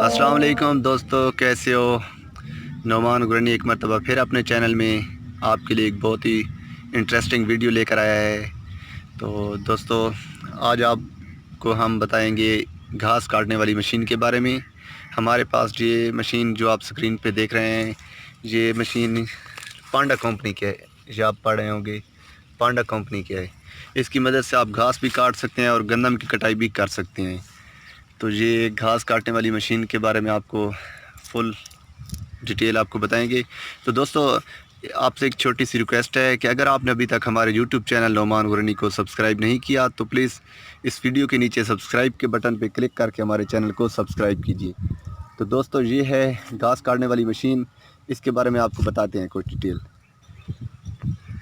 अस्सलाम वालेकुम दोस्तों, कैसे हो। नोमान गुरनी एक मरतबा फिर अपने चैनल में आपके लिए एक बहुत ही इंटरेस्टिंग वीडियो लेकर आया है। तो दोस्तों, आज आपको हम बताएंगे घास काटने वाली मशीन के बारे में। हमारे पास ये मशीन जो आप स्क्रीन पे देख रहे हैं, ये मशीन पांडा कंपनी की है। ये आप पढ़ रहे होंगे, पांडा कंपनी की है। इसकी मदद से आप घास भी काट सकते हैं और गंदम की कटाई भी कर सकते हैं। तो ये घास काटने वाली मशीन के बारे में आपको फुल डिटेल आपको बताएंगे। तो दोस्तों, आपसे एक छोटी सी रिक्वेस्ट है कि अगर आपने अभी तक हमारे यूट्यूब चैनल नोमान गुरनी को सब्सक्राइब नहीं किया तो प्लीज़ इस वीडियो के नीचे सब्सक्राइब के बटन पर क्लिक करके हमारे चैनल को सब्सक्राइब कीजिए। तो दोस्तों, ये है घास काटने वाली मशीन। इसके बारे में आपको बताते हैं कुछ डिटेल।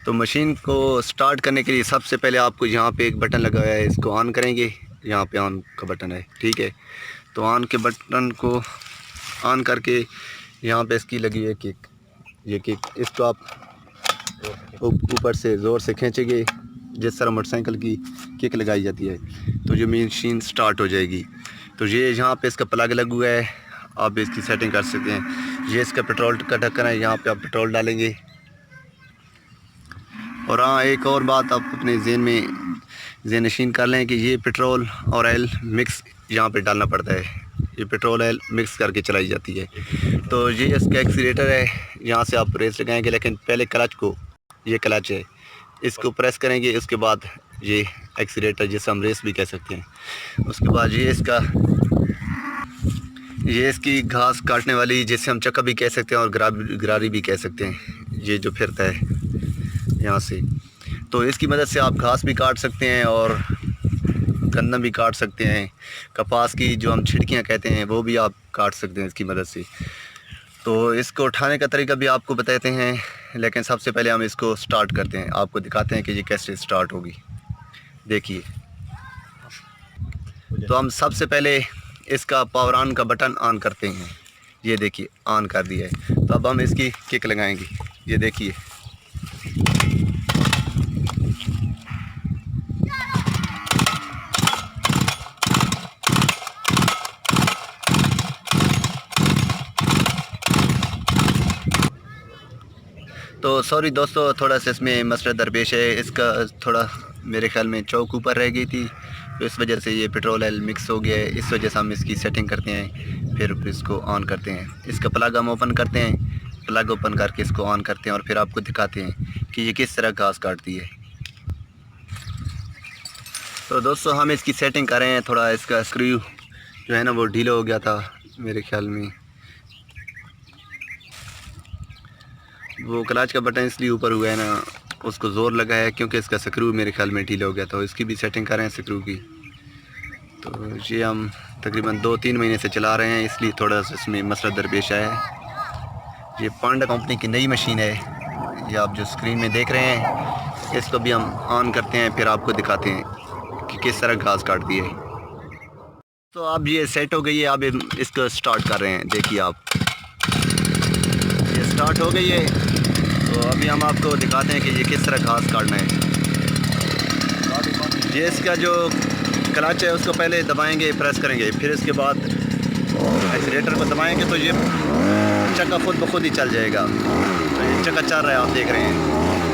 तो मशीन को स्टार्ट करने के लिए सबसे पहले आपको यहाँ पे एक बटन लगा हुआ है, इसको ऑन करेंगे। यहाँ पे ऑन का बटन है, ठीक है। तो ऑन के बटन को ऑन करके यहाँ पे इसकी लगी है किक। ये किक, इसको आप ऊपर से ज़ोर से खींचेंगे जिस तरह मोटरसाइकिल की किक लगाई जाती है, तो ये मशीन स्टार्ट हो जाएगी। तो ये यहाँ पे इसका प्लग लगा हुआ है, आप इसकी सेटिंग कर सकते हैं। ये इसका पेट्रोल का ढक्कन है, यहाँ पे आप पेट्रोल डालेंगे। और हाँ, एक और बात आप अपने ज़हन नशीन कर लें कि ये पेट्रोल और ऑयल मिक्स यहाँ पे डालना पड़ता है। ये पेट्रोल ऑयल मिक्स करके चलाई जाती है। तो ये इसका एक्सीलेटर है, यहाँ से आप रेस लगाएंगे, लेकिन पहले क्लच को, ये क्लच है, इसको प्रेस करेंगे। उसके बाद ये एक्सीलेटर, जिसे हम रेस भी कह सकते हैं। उसके बाद ये इसकी घास काटने वाली, जिसे हम चक्का भी कह सकते हैं और गरारी भी कह सकते हैं, ये जो फिरता है यहाँ से। तो इसकी मदद से आप घास भी काट सकते हैं और गन्ना भी काट सकते हैं। कपास की जो हम छिड़कियाँ कहते हैं वो भी आप काट सकते हैं इसकी मदद से। तो इसको उठाने का तरीका भी आपको बताते हैं, लेकिन सबसे पहले हम इसको स्टार्ट करते हैं। आपको दिखाते हैं कि ये कैसे स्टार्ट होगी। देखिए, तो हम सबसे पहले इसका पावर ऑन का बटन ऑन करते हैं। ये देखिए, ऑन कर दिया है। तो अब हम इसकी किक लगाएंगे। ये देखिए, तो सॉरी दोस्तों, थोड़ा सा इसमें मसला दरपेश है। इसका थोड़ा मेरे ख्याल में चौक ऊपर रह गई थी, तो इस वजह से ये पेट्रोल ऑयल मिक्स हो गया है। इस वजह से हम इसकी सेटिंग करते हैं, फिर इसको ऑन करते हैं। इसका प्लग हम ओपन करते हैं, प्लग ओपन करके इसको ऑन करते हैं और फिर आपको दिखाते हैं कि ये किस तरह घास काटती है। तो दोस्तों, हम इसकी सेटिंग कर रहे हैं। थोड़ा इसका स्क्रू जो है ना वो ढीला हो गया था मेरे ख्याल में। वो क्लच का बटन इसलिए ऊपर हुआ है ना, उसको ज़ोर लगा है क्योंकि इसका स्क्रू मेरे ख्याल में ढीला हो गया था। तो इसकी भी सेटिंग कर रहे हैं स्क्रू की। तो ये हम तकरीबन 2-3 महीने से चला रहे हैं, इसलिए थोड़ा सा इसमें मसला दरपेश आया है। ये पांडा कंपनी की नई मशीन है, ये आप जो स्क्रीन में देख रहे हैं। इसको भी हम ऑन करते हैं, फिर आपको दिखाते हैं कि किस तरह घास काटती है। तो अब ये सेट हो गई है, अब इसको स्टार्ट कर रहे हैं। देखिए आप, ये स्टार्ट हो गई है। तो अभी हम आपको दिखाते हैं कि ये किस तरह घास काटना है। ये इसका जो क्लच है उसको पहले दबाएंगे, प्रेस करेंगे, फिर इसके बाद एक्सीलेटर को दबाएंगे तो ये चक्का खुद ब खुद ही चल जाएगा। तो ये चक्का चल रहा है, आप देख रहे हैं।